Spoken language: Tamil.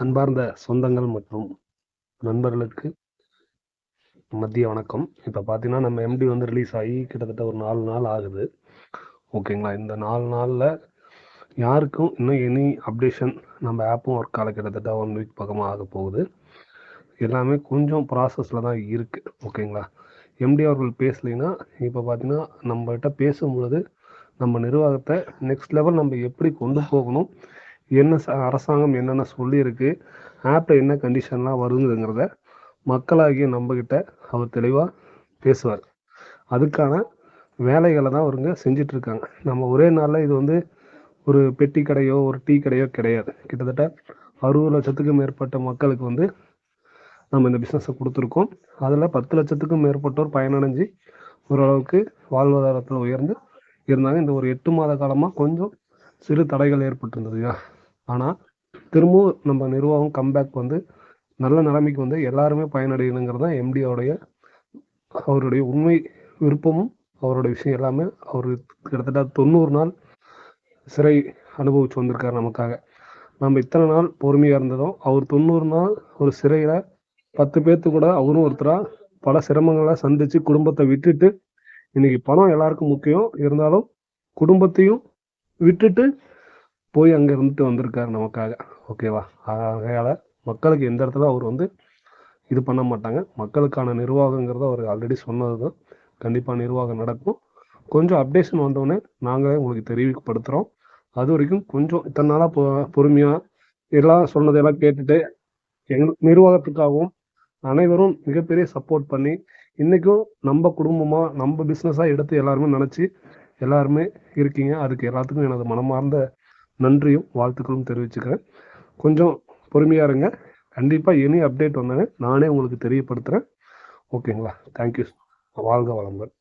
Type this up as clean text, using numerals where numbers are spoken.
அன்பார்ந்த சொந்தங்கள் மற்றும் நண்பர்களுக்கு மதிய வணக்கம். இப்போ பார்த்தீங்கன்னா நம்ம எம்டி வந்து ரிலீஸ் ஆகி கிட்டத்தட்ட ஒரு 4 நாள் ஆகுது. ஓகேங்களா? இந்த 4 நாளில் யாருக்கும் இன்னும் எனி அப்டேஷன் நம்ம ஆப்பும் ஒர்க் ஆகலை. கிட்டத்தட்ட 1 வீக் பக்கமாக ஆக போகுது. எல்லாமே கொஞ்சம் ப்ராசஸில் தான் இருக்குது. ஓகேங்களா? எம்டி அவர்கள் பேசலைன்னா இப்போ பார்த்தீங்கன்னா நம்மகிட்ட பேசும்பொழுது நம்ம நிர்வாகத்தை நெக்ஸ்ட் லெவல் நம்ம எப்படி கொண்டு போகணும், என்ன அரசாங்கம் என்னென்ன சொல்லியிருக்கு, ஆப்பில் என்ன கண்டிஷன்லாம் வருதுங்கிறத மக்களாகிய நம்மக்கிட்ட அவர் தெளிவாக பேசுவார். அதுக்கான வேலைகளை தான் அவருங்க செஞ்சிட்ருக்காங்க. நம்ம ஒரே நாளில் இது வந்து ஒரு பெட்டி கடையோ ஒரு டீ கடையோ கிடையாது. கிட்டத்தட்ட 60 லட்சத்துக்கும் மேற்பட்ட மக்களுக்கு வந்து நம்ம இந்த பிஸ்னஸை கொடுத்துருக்கோம். அதில் 10 லட்சத்துக்கும் மேற்பட்டோர் பயனடைஞ்சு ஓரளவுக்கு வாழ்வாதாரத்தில் உயர்ந்து இருந்தாங்க. இந்த ஒரு 8 மாத காலமாக கொஞ்சம் சிறு தடைகள் ஏற்பட்டிருந்ததுயா. ஆனால் திரும்பவும் நம்ம நிர்வாகம் கம்பேக் வந்து நல்ல நிலைமைக்கு வந்து எல்லாருமே பயனடையணுங்கிறது தான் எம்டியோடைய அவருடைய உண்மை விருப்பமும் அவருடைய விஷயம் எல்லாமே. அவர் கிட்டத்தட்ட 90 நாள் சிறை அனுபவிச்சு வந்திருக்கார் நமக்காக. நம்ம இத்தனை நாள் பொறுமையாக இருந்ததும் அவர் 90 நாள் ஒரு சிறையில் 10 பேர்த்து கூட அவரும் ஒருத்தராக பல சிரமங்களை சந்தித்து குடும்பத்தை விட்டுட்டு, இன்னைக்கு பணம் எல்லாருக்கும் முக்கியம் இருந்தாலும் குடும்பத்தையும் விட்டுட்டு போய் அங்கே இருந்துட்டு வந்திருக்காரு நமக்காக. ஓகேவா? ஆகையால் மக்களுக்கு எந்த இடத்துல அவர் வந்து இது பண்ண மாட்டாங்க. மக்களுக்கான நிர்வாகங்கிறத அவர் ஆல்ரெடி சொன்னது தான். கண்டிப்பாக நிர்வாகம் நடக்கும். கொஞ்சம் அப்டேஷன் வந்தோடனே நாங்களே உங்களுக்கு தெரிவிக்கப்படுத்துகிறோம். அது வரைக்கும் கொஞ்சம் இத்தனை நாளாக பொறுமையாக எல்லாம் சொன்னதெல்லாம் கேட்டுட்டு நிர்வாகத்துக்காகவும் அனைவரும் மிகப்பெரிய சப்போர்ட் பண்ணி இன்றைக்கும் நம்ம குடும்பமாக நம்ம பிஸ்னஸாக எடுத்து எல்லாருமே நினச்சி எல்லாருமே இருக்கீங்க. அதுக்கு எல்லாத்துக்கும் எனது மனமார்ந்த நன்றியும் வாழ்த்துக்களும் தெரிவிச்சுக்கிறேன். கொஞ்சம் பொறுமையாக இருங்க. கண்டிப்பாக எனி அப்டேட் வந்தோடனே நானே உங்களுக்கு தெரியப்படுத்துகிறேன். ஓகேங்களா? தேங்க்யூ. வாழ்க வளமுடன்.